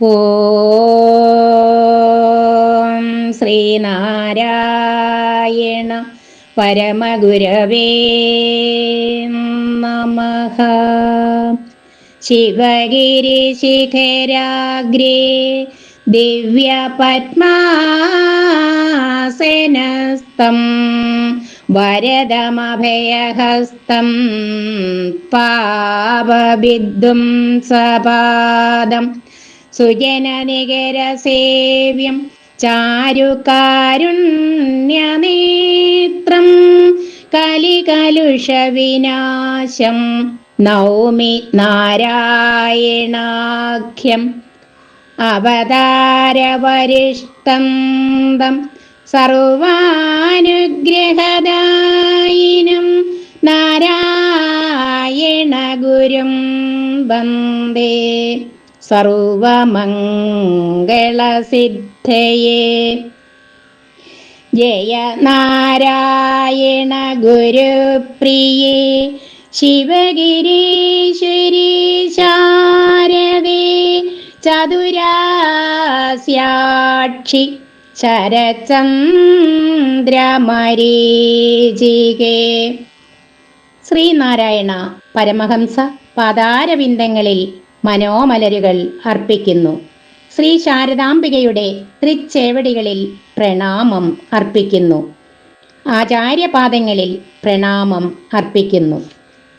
ഓം ശ്രീനാരായണ പരമഗുരവേ നമഃ. ശിവഗിരി ശിഖരാഗ്രേ ദിവ്യപദ്മാസനസ്ഥം വരദമഭയഹസ്തം പാപവിദ്ദും സപാദം സുജനനികരസേവ്യം ചാരുകാരുണ്യനേത്രം കലികലുഷവിനാശം നൗമി നാരായണാഖ്യം. അവതാരവരിഷ്ടം തം സർവാനുഗ്രഹദായിനം നാരായണ ഗുരും വന്ദേ സർവമംഗളസിദ്ധയേ. ജയ നാരായണ ഗുരുപ്രിയേ ശിവഗിരീശ്വരി ശാരദേ ചതുരാസ്യാക്ഷി ശരചന്ദ്രമരീചികേ. ശ്രീനാരായണ പരമഹംസ പാദാരവിന്ദങ്ങളിൽ മനോമലരുകൾ അർപ്പിക്കുന്നു. ശ്രീ ശാരദാംബികയുടെ തൃച്ചേവടികളിൽ പ്രണാമം അർപ്പിക്കുന്നു. ആചാര്യപാദങ്ങളിൽ പ്രണാമം അർപ്പിക്കുന്നു.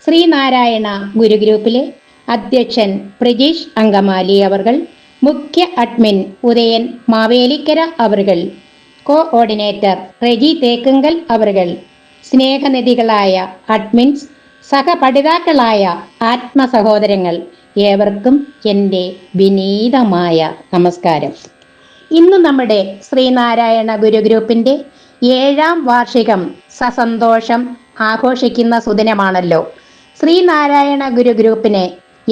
ശ്രീനാരായണ ഗുരുഗ്രൂപ്പിലെ അധ്യക്ഷൻ പ്രജീഷ് അങ്കമാലി അവർകൾ, മുഖ്യ അഡ്മിൻ ഉദയൻ മാവേലിക്കര അവർകൾ, കോഓർഡിനേറ്റർ റെജി തേക്കുങ്കൽ അവർകൾ, സ്നേഹനിധികളായ അഡ്മിൻസ്, സഹപഠിതാക്കളായ ആത്മസഹോദരങ്ങൾ ഏവർക്കും എൻ്റെ വിനീതമായ നമസ്കാരം. ഇന്ന് നമ്മുടെ ശ്രീനാരായണ ഗുരുഗ്രൂപ്പിൻ്റെ 7ാം വാർഷികം സസന്തോഷം ആഘോഷിക്കുന്ന സുദിനമാണല്ലോ. ശ്രീനാരായണ ഗുരുഗ്രൂപ്പിന്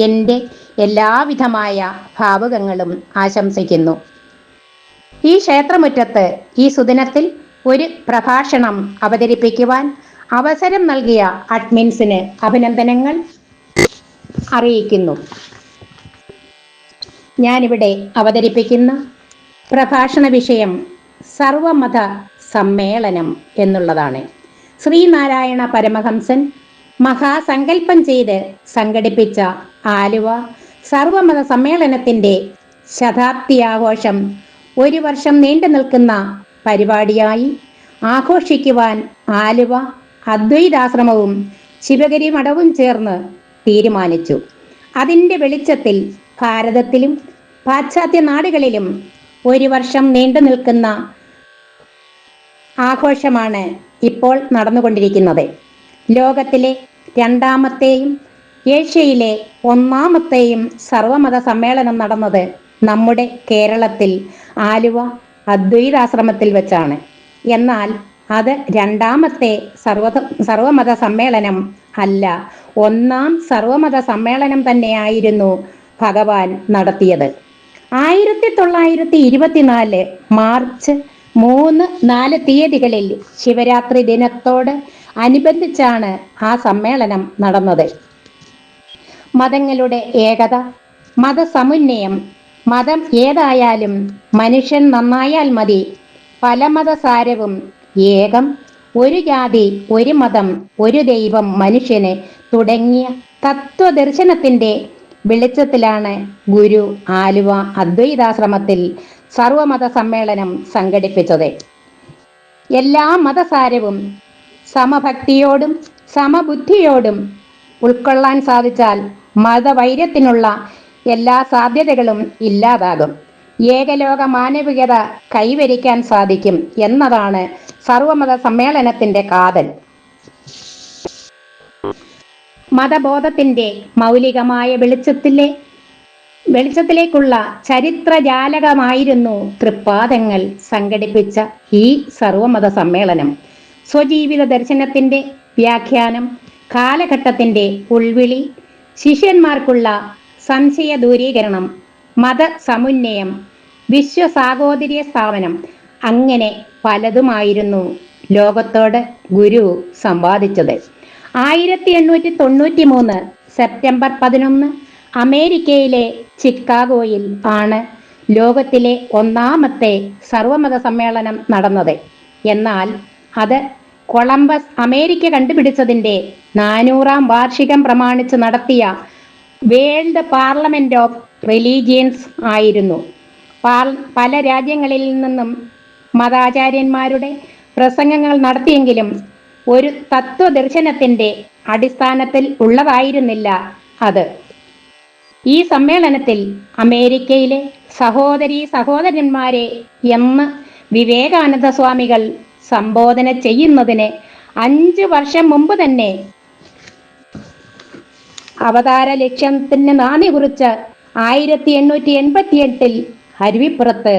എൻ്റെ എല്ലാവിധമായ ഭാവുകങ്ങളും ആശംസിക്കുന്നു. ഈ ക്ഷേത്രമുറ്റത്ത് ഈ സുദിനത്തിൽ ഒരു പ്രഭാഷണം അവതരിപ്പിക്കുവാൻ അവസരം നൽകിയ അഡ്മിൻസിന് അഭിനന്ദനങ്ങൾ അറിയിക്കുന്നു. ഞാനിവിടെ അവതരിപ്പിക്കുന്ന പ്രഭാഷണ വിഷയം സർവമത സമ്മേളനം എന്നുള്ളതാണ്. ശ്രീനാരായണ പരമഹംസൻ മഹാസങ്കല്പം ചെയ്ത് സംഘടിപ്പിച്ച ആലുവ സർവമത സമ്മേളനത്തിൻ്റെ ശതാബ്ദി ആഘോഷം 1 വർഷം നീണ്ടു നിൽക്കുന്ന പരിപാടിയായി ആഘോഷിക്കുവാൻ ആലുവ അദ്വൈതാശ്രമവും ശിവഗിരി മഠവും ചേർന്ന് തീരുമാനിച്ചു. അതിൻ്റെ വെളിച്ചത്തിൽ ഭാരതത്തിലും പാശ്ചാത്യ നാടുകളിലും 1 വർഷം നീണ്ടു നിൽക്കുന്ന ആഘോഷമാണ് ഇപ്പോൾ നടന്നുകൊണ്ടിരിക്കുന്നത്. ലോകത്തിലെ 2ാമത്തെയും ഏഷ്യയിലെ 1ാമത്തെയും സർവമത സമ്മേളനം നടന്നത് നമ്മുടെ കേരളത്തിൽ ആലുവ അദ്വൈതാശ്രമത്തിൽ വെച്ചാണ്. എന്നാൽ അത് 2ാമത്തെ സർവമത സമ്മേളനം അല്ല, 1ാം സർവമത സമ്മേളനം തന്നെയായിരുന്നു ഭഗവാൻ നടത്തിയത്. 1924 മാർച്ച് 3, 4 തീയതികളിൽ ശിവരാത്രി ദിനത്തോട് അനുബന്ധിച്ചാണ് ആ സമ്മേളനം നടന്നത്. മതങ്ങളുടെ ഏകത, മതസമുന്നയം, മതം ഏതായാലും മനുഷ്യൻ നന്നായാൽ മതി, പല മതസാരവും ഏകം, ഒരു ജാതി, ഒരു മതം, ഒരു ദൈവം മനുഷ്യന് തുടങ്ങിയ തത്വദർശനത്തിൻ്റെ വെളിച്ചത്തിലാണ് ഗുരു ആലുവ അദ്വൈതാശ്രമത്തിൽ സർവമത സമ്മേളനം സംഘടിപ്പിച്ചത്. എല്ലാ മതസാരവും സമഭക്തിയോടും സമബുദ്ധിയോടും ഉൾക്കൊള്ളാൻ സാധിച്ചാൽ മതവൈര്യത്തിനുള്ള എല്ലാ സാധ്യതകളും ഇല്ലാതാകും. ഏകലോക മാനവികത കൈവരിക്കാൻ സാധിക്കും എന്നതാണ് സർവമത സമ്മേളനത്തിൻ്റെ കാതൽ. മതബോധത്തിൻ്റെ മൗലികമായ വെളിച്ചത്തിലേക്കുള്ള ചരിത്രജാലകമായിരുന്നു തൃപ്പാദങ്ങൾ സംഘടിപ്പിച്ച ഈ സർവമത സമ്മേളനം. സ്വജീവിത ദർശനത്തിൻ്റെ വ്യാഖ്യാനം, കാലഘട്ടത്തിൻ്റെ ഉൾവിളി, ശിഷ്യന്മാർക്കുള്ള സംശയ ദൂരീകരണം, മതസമുന്നയം, വിശ്വസാഹോദര്യ സ്ഥാപനം, അങ്ങനെ പലതുമായിരുന്നു ലോകത്തോട് ഗുരു സമ്പാദിച്ചത്. 1893 സെപ്റ്റംബർ 11 അമേരിക്കയിലെ ചിക്കാഗോയിൽ ആണ് ലോകത്തിലെ ഒന്നാമത്തെ സർവമത സമ്മേളനം നടന്നത്. എന്നാൽ അത് കൊളംബസ് അമേരിക്ക കണ്ടുപിടിച്ചതിൻ്റെ 400-ാം വാർഷികം പ്രമാണിച്ച് നടത്തിയ വേൾഡ് പാർലമെന്റ് ഓഫ് റിലീജിയൻസ് ആയിരുന്നു. പല രാജ്യങ്ങളിൽ നിന്നും മതാചാര്യന്മാരുടെ പ്രസംഗങ്ങൾ നടത്തിയെങ്കിലും ഒരു തത്വദർശനത്തിൻ്റെ അടിസ്ഥാനത്തിൽ ഉള്ളതായിരുന്നില്ല അത്. ഈ സമ്മേളനത്തിൽ അമേരിക്കയിലെ സഹോദരന്മാരെ എന്ന് വിവേകാനന്ദ സ്വാമികൾ സംബോധന ചെയ്യുന്നതിന് 5 വർഷം മുമ്പ് തന്നെ അവതാര ലക്ഷ്യത്തിന് നാന്ദി കുറിച്ച് 1888 അരുവിപ്പുറത്ത്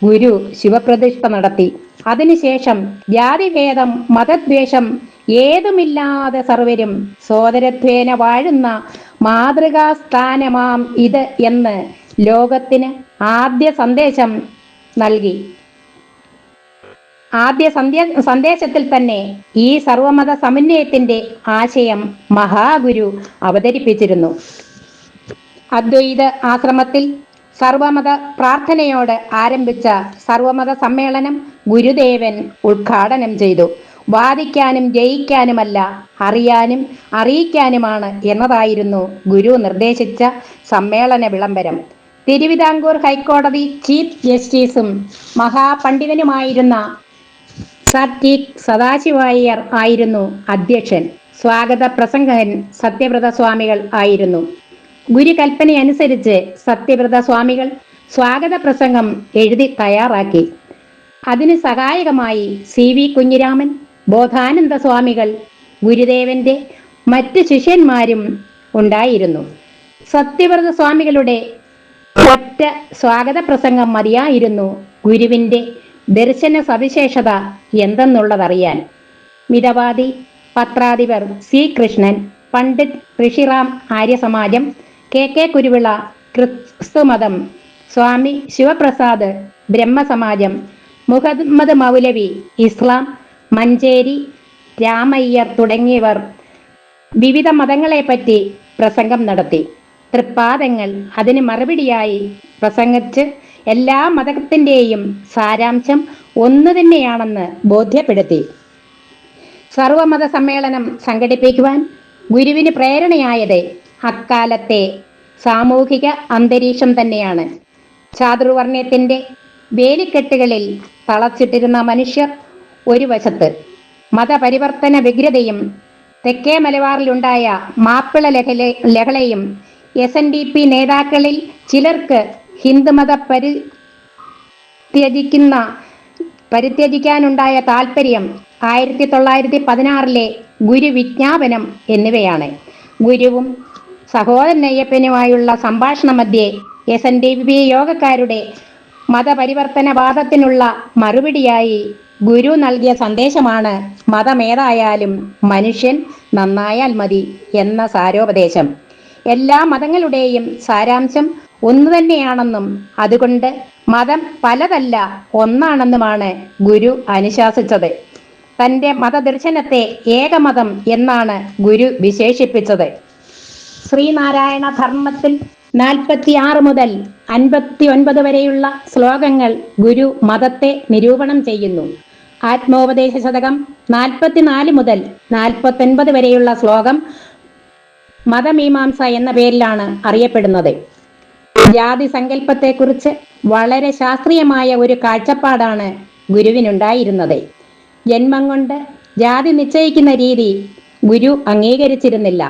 ഗുരു ശിവപ്രതിഷ്ഠ നടത്തി. അതിനുശേഷം ജാതിഭേദം മതദ്വേഷം ഏതുമില്ലാതെ സർവരും സോദരത്വേന വാഴുന്ന മാതൃകാസ്ഥാനമാം ഇത് എന്ന് ലോകത്തിന് ആദ്യ സന്ദേശത്തിൽ തന്നെ ഈ സർവമത സമന്വയത്തിന്റെ ആശയം മഹാഗുരു അവതരിപ്പിച്ചിരുന്നു. അദ്വൈത ആശ്രമത്തിൽ സർവമത പ്രാർത്ഥനയോട് ആരംഭിച്ച സർവമത സമ്മേളനം ഗുരുദേവൻ ഉദ്ഘാടനം ചെയ്തു. വാദിക്കാനും ജയിക്കാനുമല്ല, അറിയാനും അറിയിക്കാനുമാണ് എന്നതായിരുന്നു ഗുരു നിർദ്ദേശിച്ച സമ്മേളന വിളംബരം. തിരുവിതാംകൂർ ഹൈക്കോടതി ചീഫ് ജസ്റ്റിസും മഹാപണ്ഡിതനുമായിരുന്ന സർ ടി സദാശിവയ്യർ ആയിരുന്നു അധ്യക്ഷൻ. സ്വാഗത പ്രസംഗകൻ സത്യവ്രത സ്വാമികൾ ആയിരുന്നു. ഗുരു കൽപ്പനയനുസരിച്ച് സത്യവ്രത സ്വാമികൾ സ്വാഗത പ്രസംഗം എഴുതി തയ്യാറാക്കി. അതിന് സഹായകമായി CV കുഞ്ഞിരാമൻ, ബോധാനന്ദ സ്വാമികൾ, ഗുരുദേവന്റെ മറ്റ് ശിഷ്യന്മാരും ഉണ്ടായിരുന്നു. സത്യവ്രത സ്വാമികളുടെ ഒറ്റ സ്വാഗത പ്രസംഗം മതിയായിരുന്നു ഗുരുവിന്റെ ദർശന സവിശേഷത എന്തെന്നുള്ളതറിയാൻ. മിതവാദി പത്രാധിപർ C കൃഷ്ണൻ, പണ്ഡിറ്റ് ഋഷിറാം ആര്യസമാജം, KK കുരുവിള ക്രിസ്തുമതം, സ്വാമി ശിവപ്രസാദ് ബ്രഹ്മസമാജം, മുഹമ്മദ് മൗലവി ഇസ്ലാം, മഞ്ചേരി രാമയ്യർ തുടങ്ങിയവർ വിവിധ മതങ്ങളെപ്പറ്റി പ്രസംഗം നടത്തി. തൃപ്പാദങ്ങൾ അതിന് മറുപടിയായി പ്രസംഗിച്ച് എല്ലാ മതത്തിൻ്റെയും സാരാംശം ഒന്നു തന്നെയാണെന്ന് ബോധ്യപ്പെടുത്തി. സർവമത സമ്മേളനം സംഘടിപ്പിക്കുവാൻ ഗുരുവിന് പ്രേരണയായത് അക്കാലത്തെ സാമൂഹിക അന്തരീക്ഷം തന്നെയാണ്. ചാതുർവർണ്ണയത്തിൻ്റെ വേലിക്കെട്ടുകളിൽ തളച്ചിട്ടിരുന്ന മനുഷ്യർ ഒരു വശത്ത്, മതപരിവർത്തന വ്യഗ്രതയും തെക്കേ മലബാറിലുണ്ടായ മാപ്പിള ലഹളയും SNDP നേതാക്കളിൽ ചിലർക്ക് ഹിന്ദുമത പരിത്യജിക്കാനുണ്ടായ താല്പര്യം, 1916 ഗുരു വിജ്ഞാപനം എന്നിവയാണ്. ഗുരുവും സഹോദരനയ്യപ്പനുമായുള്ള സംഭാഷണ മധ്യേ SNDP യോഗക്കാരുടെ മതപരിവർത്തനവാദത്തിനുള്ള മറുപടിയായി ഗുരു നൽകിയ സന്ദേശമാണ് മതമേതായാലും മനുഷ്യൻ നന്നായാൽ മതി എന്ന സാരോപദേശം. എല്ലാ മതങ്ങളുടെയും സാരാംശം ഒന്നു തന്നെയാണെന്നും അതുകൊണ്ട് മതം പലതല്ല ഒന്നാണെന്നുമാണ് ഗുരു അനുശാസിച്ചത്. തൻ്റെ മതദർശനത്തെ ഏകമതം എന്നാണ് ഗുരു വിശേഷിപ്പിച്ചത്. ശ്രീനാരായണ ധർമ്മത്തിൽ 46 മുതൽ 59 വരെയുള്ള ശ്ലോകങ്ങൾ ഗുരു മതത്തെ നിരൂപണം ചെയ്യുന്നു. ആത്മോപദേശ ശതകം 44 മുതൽ 49 വരെയുള്ള ശ്ലോകം മതമീമാംസ എന്ന പേരിലാണ് അറിയപ്പെടുന്നത്. ജാതി സങ്കല്പത്തെക്കുറിച്ച് വളരെ ശാസ്ത്രീയമായ ഒരു കാഴ്ചപ്പാടാണ് ഗുരുവിനുണ്ടായിരുന്നത്. ജന്മം കൊണ്ട് ജാതി നിശ്ചയിക്കുന്ന രീതി ഗുരു അംഗീകരിച്ചിരുന്നില്ല.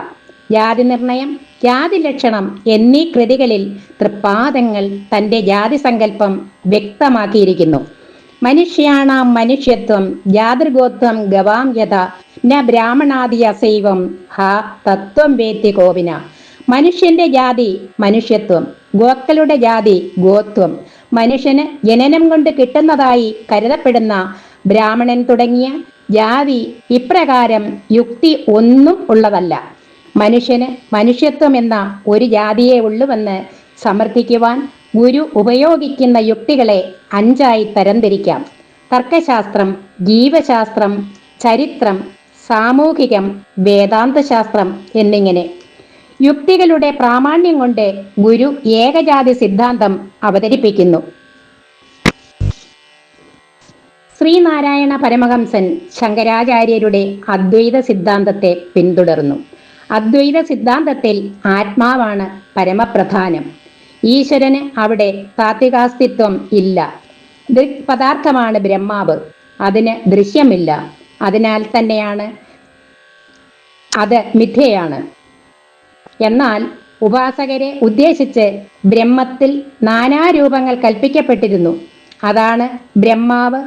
ജാതി നിർണയം, ജാതി ലക്ഷണം എന്നീ കൃതികളിൽ തൃപ്പാദങ്ങൾ തൻ്റെ ജാതി സങ്കല്പം വ്യക്തമാക്കിയിരിക്കുന്നു. മനുഷ്യാണാം മനുഷ്യത്വം ജാതൃഗോത്വം ഗവാം യഥ ന ബ്രാഹ്മണാദി അസൈവം ഹ തത്വം വേത്തി കോവിന. മനുഷ്യന്റെ ജാതി മനുഷ്യത്വം, ഗോക്കളുടെ ജാതി ഗോത്വം. മനുഷ്യന് ജനനം കൊണ്ട് കിട്ടുന്നതായി കരുതപ്പെടുന്ന ബ്രാഹ്മണൻ തുടങ്ങിയ ജാതി ഇപ്രകാരം യുക്തി ഒന്നും ഉള്ളതല്ല. മനുഷ്യന് മനുഷ്യത്വം എന്ന ഒരു ജാതിയേ ഉള്ളുവെന്ന് സമർത്ഥിക്കുവാൻ ഗുരു ഉപയോഗിക്കുന്ന യുക്തികളെ 5ആയി തരംതിരിക്കാം: തർക്കശാസ്ത്രം, ജീവശാസ്ത്രം, ചരിത്രം, സാമൂഹികം, വേദാന്തശാസ്ത്രം എന്നിങ്ങനെ. യുക്തികളുടെ പ്രാമാണ്യം കൊണ്ട് ഗുരു ഏകജാതി സിദ്ധാന്തം അവതരിപ്പിക്കുന്നു. ശ്രീനാരായണ പരമഹംസൻ ശങ്കരാചാര്യരുടെ അദ്വൈത സിദ്ധാന്തത്തെ പിന്തുടർന്നു. അദ്വൈത സിദ്ധാന്തത്തിൽ ആത്മാവാണ് പരമപ്രധാനം. ഈശ്വരന് അവിടെ താത്വികാസ്തിത്വം ഇല്ല. ദൃക്പദാർത്ഥമാണ് ബ്രഹ്മാവ്, അതിന് ദൃശ്യമില്ല. അതിനാൽ തന്നെയാണ് അത് മിഥ്യയാണ്. എന്നാൽ ഉപാസകരെ ഉദ്ദേശിച്ച് ബ്രഹ്മത്തിൽ നാനാരൂപങ്ങൾ കൽപ്പിക്കപ്പെട്ടിരുന്നു. അതാണ് ബ്രഹ്മാവ്,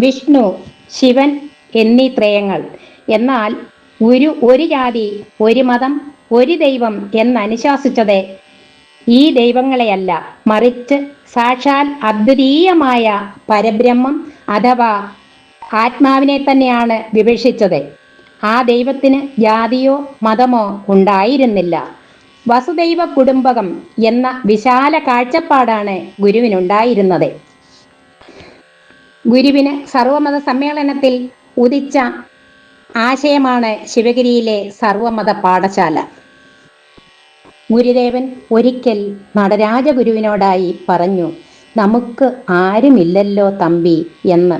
വിഷ്ണു, ശിവൻ എന്നീ ത്രയങ്ങൾ. എന്നാൽ ഒരു ജാതി, ഒരു മതം, ഒരു ദൈവം എന്നനുശാസിച്ചത് ഈ ദൈവങ്ങളെയല്ല, മറിച്ച് സാക്ഷാൽ അദ്വിതീയമായ പരബ്രഹ്മം അഥവാ ആത്മാവിനെ തന്നെയാണ് വിവക്ഷിച്ചത്. ആ ദൈവത്തിന് ജാതിയോ മതമോ ഉണ്ടായിരുന്നില്ല. വസുദൈവ കുടുംബകം എന്ന വിശാല കാഴ്ചപ്പാടാണ് ഗുരുവിനുണ്ടായിരുന്നത്. ഗുരുവിന് സർവമത സമ്മേളനത്തിൽ ഉദിച്ച ആശയമാണ് ശിവഗിരിയിലെ സർവമത പാഠശാല. ഗുരുദേവൻ ഒരിക്കൽ നടരാജഗുരുവിനോടായി പറഞ്ഞു, നമുക്ക് ആരുമില്ലല്ലോ തമ്പി എന്ന്.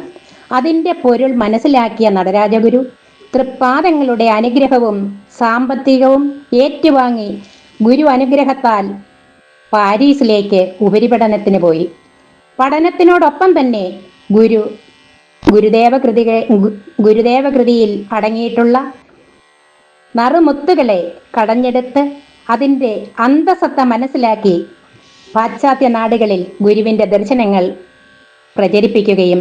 അതിൻ്റെ പൊരുൾ മനസ്സിലാക്കിയ നടരാജഗുരു തൃപ്പാദങ്ങളുടെ അനുഗ്രഹവും സാമ്പത്തികവും ഏറ്റുവാങ്ങി ഗുരു അനുഗ്രഹത്താൽ പാരീസിലേക്ക് ഉപരിപഠനത്തിന് പോയി. പഠനത്തിനോടൊപ്പം തന്നെ ഗുരുദേവകൃതിയിൽ അടങ്ങിയിട്ടുള്ള നറുമുത്തുകളെ കടഞ്ഞെടുത്ത് അതിൻ്റെ അന്തസത്ത മനസ്സിലാക്കി പാശ്ചാത്യ നാടുകളിൽ ഗുരുവിൻ്റെ ദർശനങ്ങൾ പ്രചരിപ്പിക്കുകയും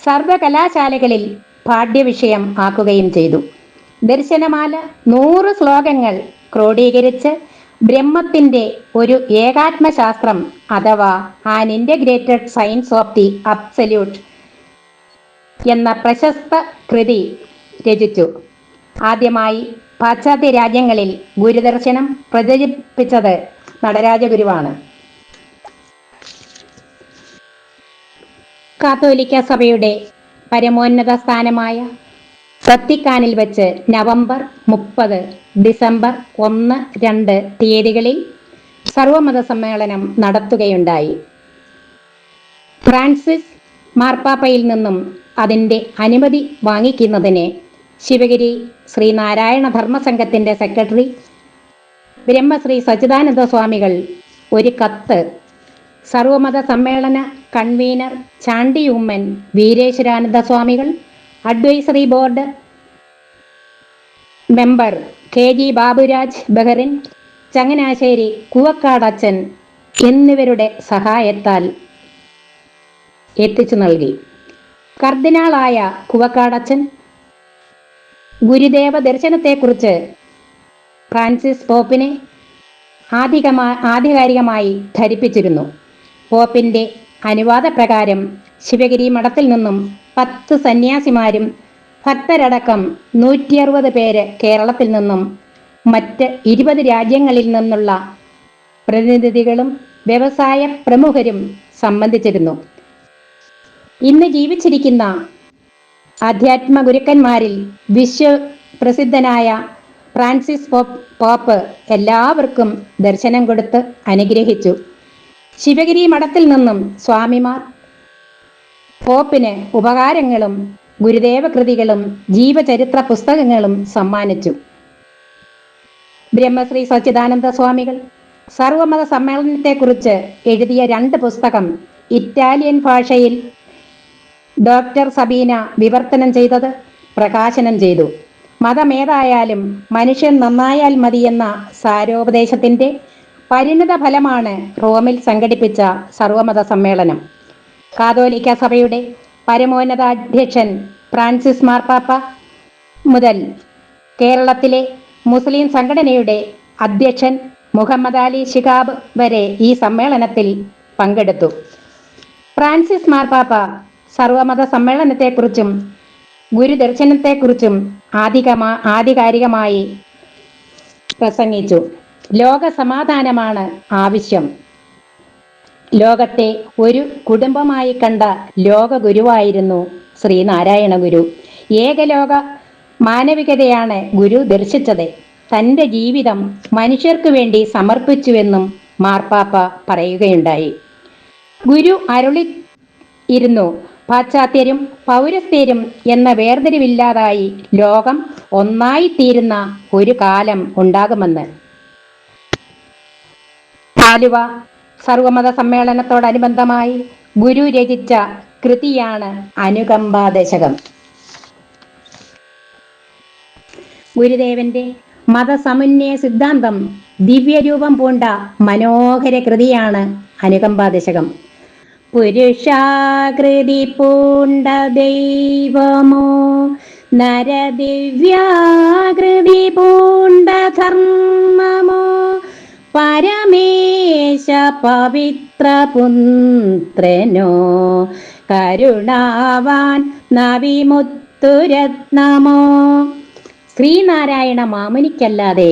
സർവകലാശാലകളിൽ പാഠ്യവിഷയം ആക്കുകയും ചെയ്തു. ദർശനമാല 100 ശ്ലോകങ്ങൾ ക്രോഡീകരിച്ച് ബ്രഹ്മത്തിൻ്റെ ഒരു ഏകാത്മശാസ്ത്രം അഥവാ an integrated science of the absolute എന്ന പ്രശസ്ത കൃതി രചിച്ചു. ആദ്യമായി പാശ്ചാത്യ രാജ്യങ്ങളിൽ ഗുരുദർശനം പ്രചരിപ്പിച്ചത് നടരാജഗുരുവാണ്. കാത്തോലിക്ക സഭയുടെ പരമോന്നത സ്ഥാനമായ വത്തിക്കാനിൽ വെച്ച് നവംബർ 30, ഡിസംബർ 1, 2 തീയതികളിൽ സർവമത സമ്മേളനം നടത്തുകയുണ്ടായി. ഫ്രാൻസിസ് മാർപ്പാപ്പയിൽ നിന്നും അതിൻ്റെ അനുമതി വാങ്ങിക്കുന്നതിന് ശിവഗിരി ശ്രീനാരായണ ധർമ്മസംഘത്തിൻ്റെ സെക്രട്ടറി ബ്രഹ്മശ്രീ സച്ചിദാനന്ദ സ്വാമികൾ ഒരു കത്ത് സർവമത സമ്മേളന കൺവീനർ ചാണ്ടിയുമ്മൻ വീരേശ്വരാനന്ദ സ്വാമികൾ, advisory board member KG Baburaj Bahrain, Changanassery Kuvakkadachan എന്നിവരുടെ സഹായത്താൽ എത്തിച്ചു നൽകി. കർദിനാളായ കുവക്കാടച്ചൻ ഗുരുദേവ ദർശനത്തെക്കുറിച്ച് ഫ്രാൻസിസ് പോപ്പിനെ ആധികാരികമായി ധരിപ്പിച്ചിരുന്നു. പോപ്പിൻ്റെ അനുവാദപ്രകാരം ശിവഗിരി മഠത്തിൽ നിന്നും 10 സന്യാസിമാരും ഭക്തരടക്കം 160 പേര് കേരളത്തിൽ നിന്നും മറ്റ് 20 രാജ്യങ്ങളിൽ നിന്നുള്ള പ്രതിനിധികളും വ്യവസായ പ്രമുഖരും സംബന്ധിച്ചിരുന്നു. ഇന്ന് ജീവിച്ചിരിക്കുന്ന ആധ്യാത്മ ഗുരുക്കന്മാരിൽ വിശ്വപ്രസിദ്ധനായ ഫ്രാൻസിസ് പോപ്പ് എല്ലാവർക്കും ദർശനം കൊടുത്ത് അനുഗ്രഹിച്ചു. ശിവഗിരി മഠത്തിൽ നിന്നും സ്വാമിമാർ പോപ്പിന് ഉപകാരങ്ങളും ഗുരുദേവ കൃതികളും ജീവചരിത്ര പുസ്തകങ്ങളും സമ്മാനിച്ചു. ബ്രഹ്മശ്രീ സച്ചിദാനന്ദ സ്വാമികൾ സർവമത സമ്മേളനത്തെക്കുറിച്ച് എഴുതിയ 2 പുസ്തകം ഇറ്റാലിയൻ ഭാഷയിൽ ഡോക്ടർ സബീന വിവർത്തനം ചെയ്തത് പ്രകാശനം ചെയ്തു. മതമേതായാലും മനുഷ്യൻ നന്നായാൽ മതിയെന്ന സാരോപദേശത്തിൻ്റെ പരിണിത ഫലമാണ് റോമിൽ സംഘടിപ്പിച്ച സർവമത സമ്മേളനം. കാതോലിക്ക സഭയുടെ പരമോന്നതാധ്യക്ഷൻ ഫ്രാൻസിസ് മാർപ്പാപ്പ മുതൽ കേരളത്തിലെ മുസ്ലിം സംഘടനയുടെ അധ്യക്ഷൻ മുഹമ്മദ് അലി ശിഹാബ് വരെ ഈ സമ്മേളനത്തിൽ പങ്കെടുത്തു. ഫ്രാൻസിസ് മാർപ്പാപ്പ സർവമത സമ്മേളനത്തെക്കുറിച്ചും ഗുരുദർശനത്തെക്കുറിച്ചും ആധികാരികമായി പ്രസംഗിച്ചു. ലോക സമാധാനമാണ് ആവശ്യം. ലോകത്തെ ഒരു കുടുംബമായി കണ്ട ലോക ഗുരുവായിരുന്നു ശ്രീനാരായണ ഗുരു. ഏകലോക മാനവികതയാണ് ഗുരു ദർശിച്ചത്. തൻ്റെ ജീവിതം മനുഷ്യർക്ക് വേണ്ടി സമർപ്പിച്ചുവെന്നും മാർപ്പാപ്പ പറയുകയുണ്ടായി. ഗുരു അരുളി ഇരുന്നു, പാശ്ചാത്യരും പൗരസ്ത്യരും എന്ന വേർതിരിവില്ലാതായി ലോകം ഒന്നായിത്തീരുന്ന ഒരു കാലം ഉണ്ടാകുമെന്ന്. ആലുവ സർവമത സമ്മേളനത്തോടനുബന്ധമായി ഗുരു രചിച്ച കൃതിയാണ് അനുകമ്പാദശകം. ഗുരുദേവന്റെ മതസമന്വയ സിദ്ധാന്തം ദിവ്യരൂപം പൂണ്ട മനോഹര കൃതിയാണ് അനുകമ്പാദശകം. പുരുഷാകൃതി പൂണ്ട ദൈവമോ നരദിവ്യാകൃതി പൂണ്ട ധർമ്മമോ പരമേശ പവിത്ര പുത്രനോ കരുണാവാൻ നവിമുത്തുരത്നമോ. ശ്രീനാരായണ മാമുനിക്കല്ലാതെ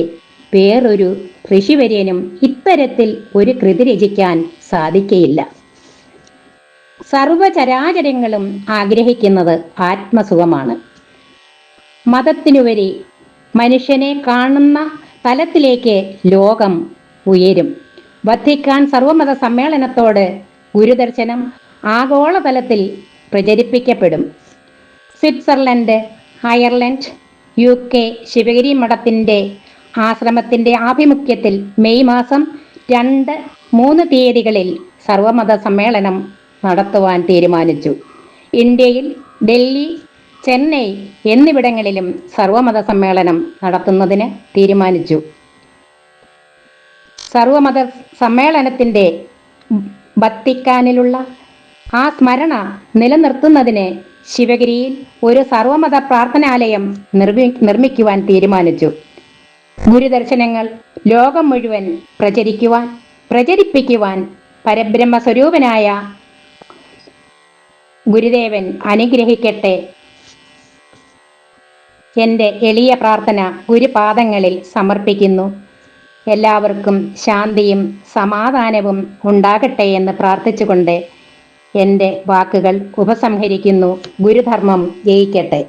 വേറൊരു ഋഷിവര്യനും ഇത്തരത്തിൽ ഒരു കൃതി രചിക്കാൻ സാധിക്കയില്ല. സർവചരാചരങ്ങളും ആഗ്രഹിക്കുന്നത് ആത്മസുഖമാണ്. മതത്തിനുപരി മനുഷ്യനെ കാണുന്ന തലത്തിലേക്ക് ലോകം ഉയരും. വത്തിക്കാൻ സർവമത സമ്മേളനത്തോട് ഗുരുദർശനം ആഗോളതലത്തിൽ പ്രചരിപ്പിക്കപ്പെടും. സ്വിറ്റ്സർലൻഡ്, അയർലൻഡ്, UK ശിവഗിരി മഠത്തിൻ്റെ ആശ്രമത്തിൻ്റെ ആഭിമുഖ്യത്തിൽ മെയ് മാസം 2, 3 തീയതികളിൽ സർവമത സമ്മേളനം നടത്തുവാൻ തീരുമാനിച്ചു. ഇന്ത്യയിൽ ഡൽഹി, ചെന്നൈ എന്നിവിടങ്ങളിലും സർവമത സമ്മേളനം നടത്തുന്നതിന് തീരുമാനിച്ചു. സർവമത സമ്മേളനത്തിൻ്റെ വത്തിക്കാനിലുള്ള ആ സ്മരണ നിലനിർത്തുന്നതിന് ശിവഗിരിയിൽ ഒരു സർവമത പ്രാർത്ഥനാലയം നിർമ്മിക്കുവാൻ തീരുമാനിച്ചു. ഗുരുദർശനങ്ങൾ ലോകം മുഴുവൻ പ്രചരിപ്പിക്കുവാൻ പരബ്രഹ്മ സ്വരൂപനായ ഗുരുദേവൻ അനുഗ്രഹിക്കട്ടെ. എൻ്റെ എളിയ പ്രാർത്ഥന ഗുരുപാദങ്ങളിൽ സമർപ്പിക്കുന്നു. എല്ലാവർക്കും ശാന്തിയും സമാധാനവും ഉണ്ടാകട്ടെ എന്ന് പ്രാർത്ഥിച്ചുകൊണ്ട് എൻ്റെ വാക്കുകൾ ഉപസംഹരിക്കുന്നു. ഗുരുധർമ്മം ജയിക്കട്ടെ.